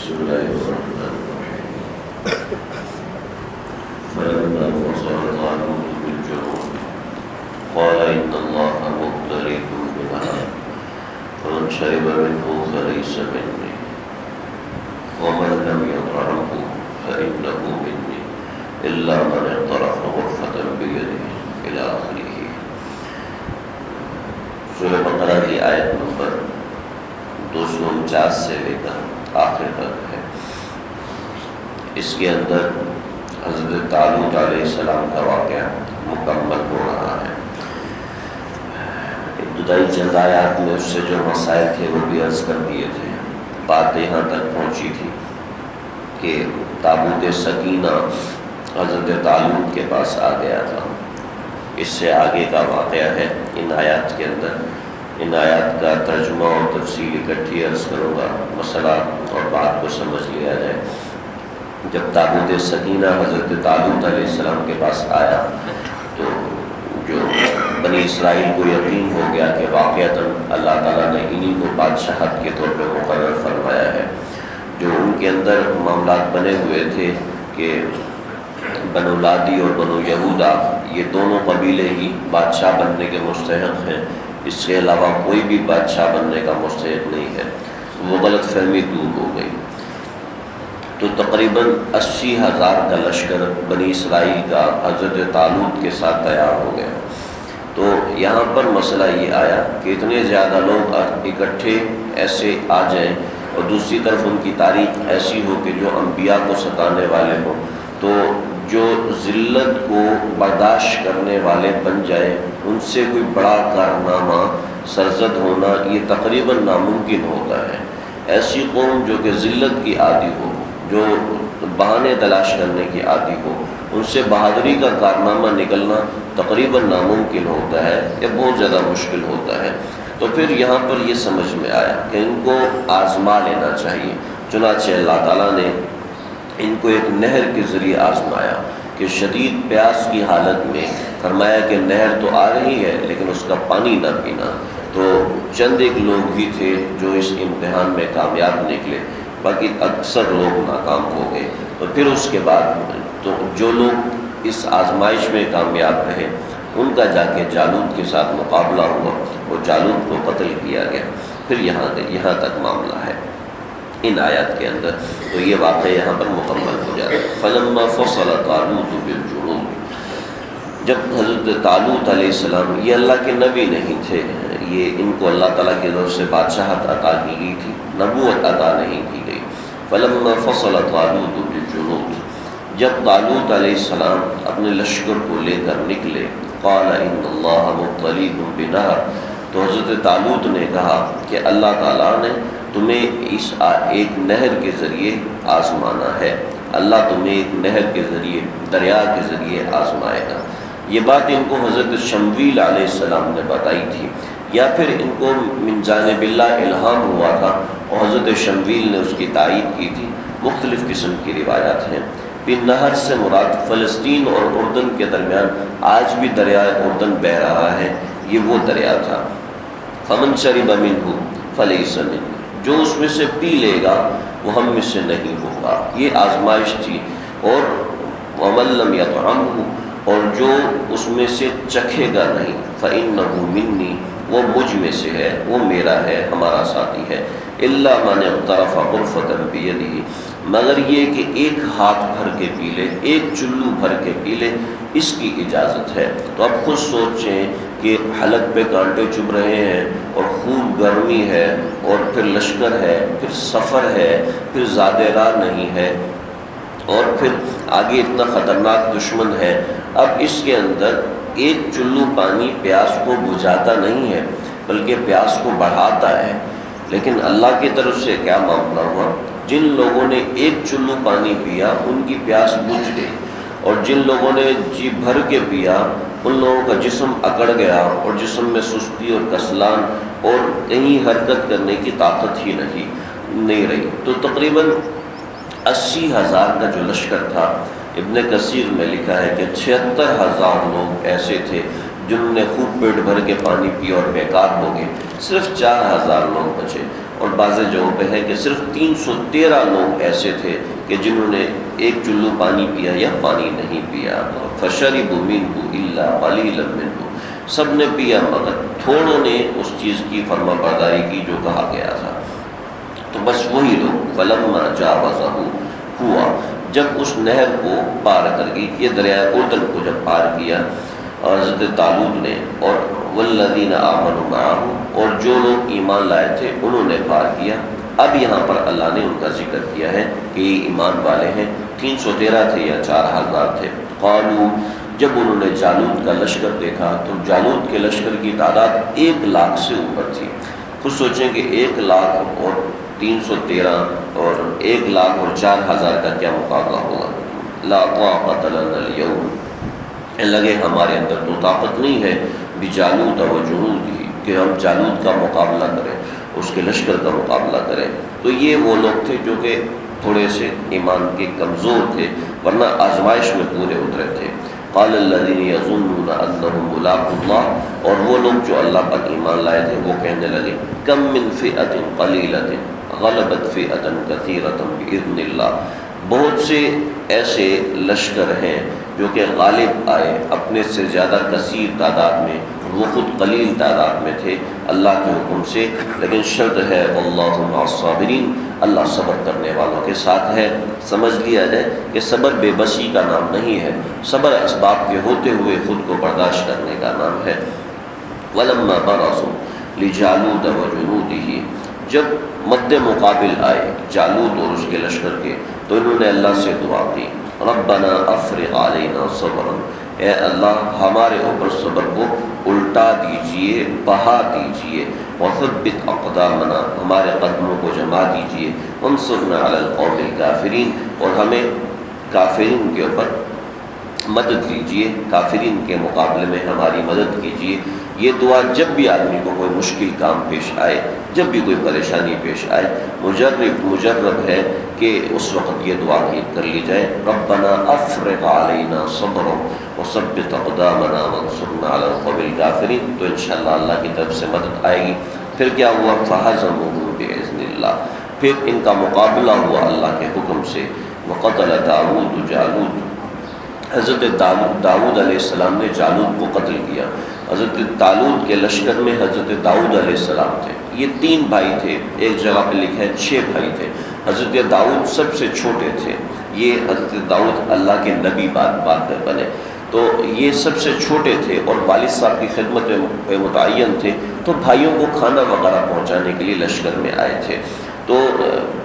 بسم الله الرحمن الرحيم. فلما فصل طالوت بالجنود قال إن الله مبتليكم بنهر فمن شرب منه فليس مني ومن لم يطعمه فإنه مني إلا من اقترف غرفة بيده إلى آخره. سورہ بقرہ کی آیت نمبر 249 سے لے کر آخر تک ہے. اس کے اندر حضرت طالوت علیہ السلام کا واقعہ مکمل ہو رہا ہے. ابتدائی چند آیات میں اس سے جو مسائل تھے وہ بھی عرض کر دیے تھے. بات یہاں تک پہنچی تھی کہ تابوت سکینہ حضرت طالوت کے پاس آ گیا تھا. اس سے آگے کا واقعہ ہے ان آیات کے اندر. ان آیات کا ترجمہ اور تفصیل اکٹھی عرض کروں گا، مسئلہ اور بات کو سمجھ لیا جائے. جب تابوت سکینہ حضرت طالوت علیہ السلام کے پاس آیا تو جو بنی اسرائیل کو یقین ہو گیا کہ واقعتاً اللہ تعالیٰ نے انہی کو بادشاہت کے طور پہ مقرر فرمایا ہے. جو ان کے اندر معاملات بنے ہوئے تھے کہ بنو لادی اور بنو یہودا یہ دونوں قبیلے ہی بادشاہ بننے کے مستحق ہیں، اس کے علاوہ کوئی بھی بادشاہ بننے کا مستحق نہیں ہے، وہ غلط فہمی دور ہو گئی. تو تقریباً 80,000 کا لشکر بنی اسرائیل کا حضرت طالوت کے ساتھ تیار ہو گیا. تو یہاں پر مسئلہ یہ آیا کہ اتنے زیادہ لوگ اکٹھے ایسے آ جائیں اور دوسری طرف ان کی تاریخ ایسی ہو کہ جو انبیاء کو ستانے والے ہوں، تو جو ذلت کو برداشت کرنے والے بن جائے ان سے کوئی بڑا کارنامہ سرزد ہونا یہ تقریباً ناممکن ہوتا ہے. ایسی قوم جو کہ ذلت کی عادی ہو، جو بہانے تلاش کرنے کی عادی ہو، ان سے بہادری کا کارنامہ نکلنا تقریباً ناممکن ہوتا ہے یا بہت زیادہ مشکل ہوتا ہے. تو پھر یہاں پر یہ سمجھ میں آیا کہ ان کو آزما لینا چاہیے. چنانچہ اللہ تعالیٰ نے ان کو ایک نہر کے ذریعے آزمایا کہ شدید پیاس کی حالت میں فرمایا کہ نہر تو آ رہی ہے لیکن اس کا پانی نہ پینا. تو چند ایک لوگ ہی تھے جو اس امتحان میں کامیاب نکلے، باقی اکثر لوگ ناکام ہو گئے. اور پھر اس کے بعد تو جو لوگ اس آزمائش میں کامیاب رہے ان کا جا کے جالوت کے ساتھ مقابلہ ہوا اور جالوت کو قتل کیا گیا. پھر یہاں تک معاملہ ہے ان آیات کے اندر. تو یہ واقعہ یہاں پر مکمل ہو جاتا ہے. فلما فصل طالوت بالجنود، جب حضرت طالوت علیہ السلام، یہ اللہ کے نبی نہیں تھے، یہ ان کو اللہ تعالیٰ کی طرف سے بادشاہت عطا کی گئی تھی، نبوت عطا نہیں کی گئی. فلما فصل طالوت بالجنود، جب طالوت علیہ السلام اپنے لشکر کو لے کر نکلے، قال ان اللہ مبتلیکم بنہر، تو حضرت طالوت نے کہا کہ اللہ تعالیٰ نے تمہیں اس ایک نہر کے ذریعے آزمانا ہے. اللہ تمہیں ایک نہر کے ذریعے، دریا کے ذریعے آزمائے گا. یہ بات ان کو حضرت شمویل علیہ السلام نے بتائی تھی، یا پھر ان کو من جانب اللہ الہام ہوا تھا اور حضرت شمویل نے اس کی تائید کی تھی. مختلف قسم کی روایات ہیں. پھر نہر سے مراد فلسطین اور اردن کے درمیان آج بھی دریائے اردن بہہ رہا ہے، یہ وہ دریا تھا. فمن شرب منہ فلیس منی، جو اس میں سے پی لے گا وہ ہم میں سے نہیں ہوگا. یہ آزمائش تھی. اور ومن لم یطعمہ، اور جو اس میں سے چکھے گا نہیں، فإنہ منی، وہ مجھ میں سے ہے، وہ میرا ہے، ہمارا ساتھی ہے. الا من اغترف غرفۃ بیدہ، مگر یہ کہ ایک ہاتھ بھر کے پی لے، ایک چلو بھر کے پی لے، اس کی اجازت ہے. تو اب خود سوچیں کہ حلق پہ کانٹے چبھ رہے ہیں اور خوب گرمی ہے اور پھر لشکر ہے، پھر سفر ہے، پھر زیادہ راہ نہیں ہے، اور پھر آگے اتنا خطرناک دشمن ہے. اب اس کے اندر ایک چلو پانی پیاس کو بجھاتا نہیں ہے بلکہ پیاس کو بڑھاتا ہے. لیکن اللہ کی طرف سے کیا معاملہ ہوا، جن لوگوں نے ایک چلو پانی پیا ان کی پیاس بجھ گئی، اور جن لوگوں نے جی بھر کے پیا ان لوگوں کا جسم اکڑ گیا اور جسم میں سستی اور کسلان اور کہیں حرکت کرنے کی طاقت ہی نہیں رہی. تو تقریباً 80,000 کا جو لشکر تھا، ابن کثیر میں لکھا ہے کہ 76,000 لوگ ایسے تھے جنہوں نے خوب پیٹ بھر کے پانی پیا اور بیکار ہو گئے. صرف 4,000 لوگ بچے. اور بعض جگہوں پہ ہے کہ صرف 313 لوگ ایسے تھے کہ جنہوں نے ایک چلو پانی پیا یا پانی نہیں پیا. فشربوا منه الا قليلا منهم، سب نے پیا مگر تھوڑوں نے اس چیز کی فرما برداری کی جو کہا گیا تھا. تو بس وہی لوگ فلما جاوزہ ہوا، جب اس نہر کو پار کر گئی، یہ دریائے اردن کو جب پار کیا حضرت طالوت نے، اور والذین آمنوا معہ، اور جو لوگ ایمان لائے تھے انہوں نے پار کیا. اب یہاں پر اللہ نے ان کا ذکر کیا ہے کہ یہ ایمان والے ہیں. 313 تھے یا 4000 تھے. قالوا، جب انہوں نے جالوت کا لشکر دیکھا تو جالوت کے لشکر کی تعداد 1 لاکھ سے اوپر تھی. خود سوچیں کہ 1 لاکھ اور 313 اور 1 لاکھ اور 4000 کا کیا مقابلہ ہوگا. لا طاقت لنا اليوم، لگے ہمارے اندر تو طاقت نہیں ہے بجالوت و جنودہ، کہ ہم جالوت کا مقابلہ کریں، اس کے لشکر کا مقابلہ کریں. تو یہ وہ لوگ تھے جو کہ تھوڑے سے ایمان کے کمزور تھے، ورنہ آزمائش میں پورے اترے تھے. قال الذین یظنون انہم ملاقو اللہ، اور وہ لوگ جو اللہ پر ایمان لائے تھے وہ کہنے لگے کم من فئۃ قلیلۃ غلبت فئۃ کثیرۃ باذن اللہ، بہت سے ایسے لشکر ہیں جو کہ غالب آئے اپنے سے زیادہ کثیر تعداد میں، وہ خود قلیل تعداد میں تھے اللہ کے حکم سے. لیکن شرط ہے واللہ مع الصابرین، اللہ صبر کرنے والوں کے ساتھ ہے. سمجھ لیا جائے کہ صبر بے بسی کا نام نہیں ہے، صبر اسباب کے ہوتے ہوئے خود کو برداشت کرنے کا نام ہے. ولما برزوا لجالوت وجنودہ، جب مد مقابل آئے جالوت اور اس کے لشکر کے تو انہوں نے اللہ سے دعا کی ربنا افرغ علینا صبرا، اے اللہ ہمارے اوپر صبر کو الٹا دیجئے، بہا دیجئے. وثبت اقدامنا، ہمارے قدموں کو جما دیجئے. وانصرنا علی القوم الکافرین، اور ہمیں کافرین کے اوپر مدد دیجئے، کافرین کے مقابلے میں ہماری مدد کیجئے. یہ دعا جب بھی آدمی کو کوئی مشکل کام پیش آئے، جب بھی کوئی پریشانی پیش آئے، مجرب ہے کہ اس وقت یہ دعا کر لی جائے ربنا افرغ علینا صبرا وثبت اقدامنا وانصرنا علی القوم الکافرین. تو انشاءاللہ اللہ کی طرف سے مدد آئے گی. پھر کیا ہوا فہزموہم باذن اللہ، پھر ان کا مقابلہ ہوا اللہ کے حکم سے. وقتل داؤد جالوت، حضرت داؤد علیہ السلام نے جالوت کو قتل کیا. حضرت طالوت کے لشکر میں حضرت داؤد علیہ السلام تھے. یہ 3 بھائی تھے، ایک جگہ پہ لکھا ہے 6 بھائی تھے. حضرت داؤد سب سے چھوٹے تھے. یہ حضرت داؤد اللہ کے نبی بعد میں بنے، تو یہ سب سے چھوٹے تھے اور والد صاحب کی خدمت میں متعین تھے. تو بھائیوں کو کھانا وغیرہ پہنچانے کے لیے لشکر میں آئے تھے. تو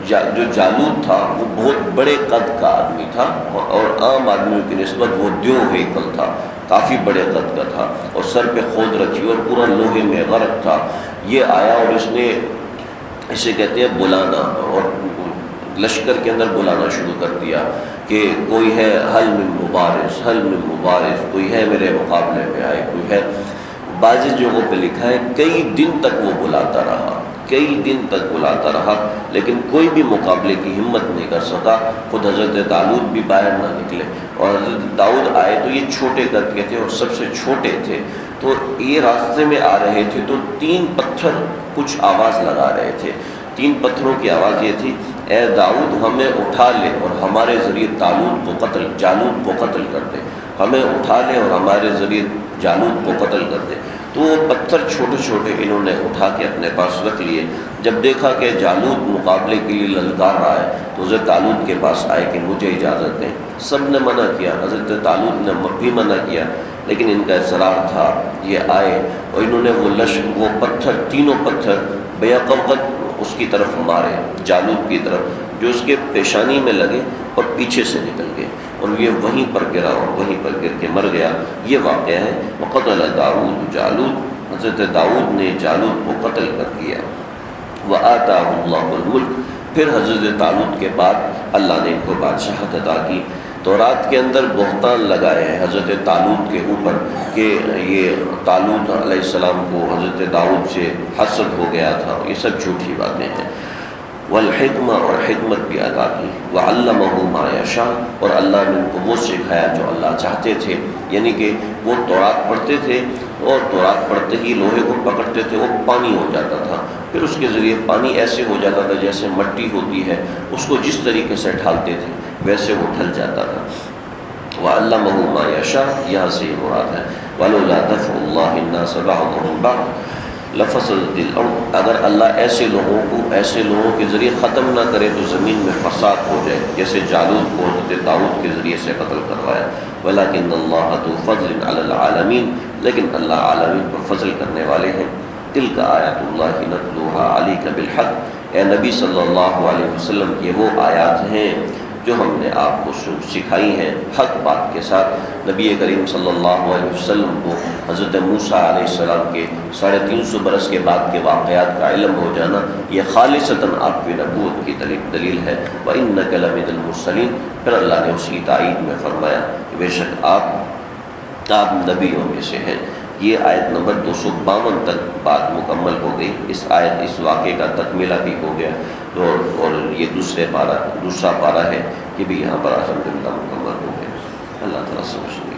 جو جالوت تھا وہ بہت بڑے قد کا آدمی تھا، اور عام آدمیوں کی نسبت وہ دیو ہیکل تھا، کافی بڑے قد کا تھا، اور سر پہ خود رکھی اور پورا لوہے میں غرق تھا. یہ آیا اور اس نے، اسے کہتے ہیں بلانا، اور لشکر کے اندر بلانا شروع کر دیا کہ کوئی ہے حل من مبارز، حل من مبارز، کوئی ہے میرے مقابلے میں آئے، کوئی ہے. بعض جگہوں پہ لکھا ہے کئی دن تک وہ بلاتا رہا، کئی دن تک بلاتا رہا، لیکن کوئی بھی مقابلے کی ہمت نہیں کر سکا. خود حضرت طالوت بھی باہر نہ نکلے، اور حضرت داؤد آئے تو یہ چھوٹے قد کے تھے اور سب سے چھوٹے تھے. تو یہ راستے میں آ رہے تھے تو 3 پتھر کچھ آواز لگا رہے تھے. 3 پتھروں کی آواز یہ تھی اے داؤد ہمیں اٹھا لے اور ہمارے ذریعے جالوت کو قتل کر دے، ہمیں اٹھا لے اور ہمارے ذریعے جالوت کو قتل کر دے. تو وہ پتھر چھوٹے چھوٹے انہوں نے اٹھا کے اپنے پاس رکھ لیے. جب دیکھا کہ جالوت مقابلے کے لیے للکار رہا ہے تو حضرت طالوت کے پاس آئے کہ مجھے اجازت دیں. سب نے منع کیا، حضرت طالوت نے بھی منع کیا، لیکن ان کا اصرار تھا. یہ آئے اور انہوں نے وہ پتھر، تینوں پتھر بیک وقت اس کی طرف مارے، جالوت کی طرف، جو اس کے پیشانی میں لگے اور پیچھے سے نکل گئے، اور یہ وہیں پر گرا اور وہیں پر گر کے مر گیا. یہ واقعہ ہے وقتل داؤد جالوت، حضرت داؤد نے جالوت کو قتل کر دیا. وآتاہ اللہ الملک، پھر حضرت طالوت کے بعد اللہ نے ان کو بادشاہت عطا کی. تورات کے اندر بہتان لگائے ہیں حضرت طالوت کے اوپر کہ یہ طالوت علیہ السلام کو حضرت داؤد سے حسد ہو گیا تھا. یہ سب جھوٹی باتیں ہیں. والحکمہ، اور حکمت بھی عطا کی. وعلمہ ما یشاء، اور اللہ نے ان کو وہ سکھایا جو اللہ چاہتے تھے. یعنی کہ وہ تورات پڑھتے تھے اور تورات پڑھتے ہی لوہے کو پکڑتے تھے، وہ پانی ہو جاتا تھا. پھر اس کے ذریعے پانی ایسے ہو جاتا تھا جیسے مٹی ہوتی ہے، اس کو جس طریقے سے ڈھالتے تھے ویسے وہ ڈھل جاتا تھا۔ وَعَلَّمَهُ مَا يَشَاءُ، یہاں سے یہ مراد ہے وَلَوْلَا دَفْعُ اللَّهِ النَّاسَ بَعْضَهُم بِبَعْضٍ لَفَسَدَتِ الْأَرْضُ، اگر اللہ ایسے لوگوں کے ذریعے ختم نہ کرے تو زمین میں فساد ہو جائے، جیسے جالوت کو حضرت داؤد کے ذریعے سے قتل کروایا۔ وَلَكِنَّ اللَّهَ ذُو فَضْلٍ عَلَى الْعَالَمِينَ، لیکن اللہ عالمین پر فضل کرنے والے ہیں۔ تِلْكَ آیاتُ اللَّهِ نَتْلُوهَا عَلَيْكَ بِالْحَقِّ، اے نبی صلی اللہ علیہ وسلم یہ وہ آیات ہیں جو ہم نے آپ کو سکھائی ہیں حق بات کے ساتھ۔ نبی کریم صلی اللہ علیہ وسلم کو حضرت موسیٰ علیہ السلام کے 350 برس کے بعد کے واقعات کا علم ہو جانا یہ خالصتاً آپ کی نبوت کی دلیل ہے۔ وَإِنَّكَ لَمِنَ الْمُرْسَلِينَ، پھر اللہ نے اس کی تائید میں فرمایا کہ بے شک آپ نبیوں میں سے ہیں۔ یہ آیت نمبر 252 تک بات مکمل ہو گئی۔ اس واقعے کا تکملہ بھی ہو گیا، اور یہ دوسرا پارہ ہے کہ بھی یہاں پر الحمدللہ مکمل ہو گیا۔ اللہ تعالیٰ سمجھ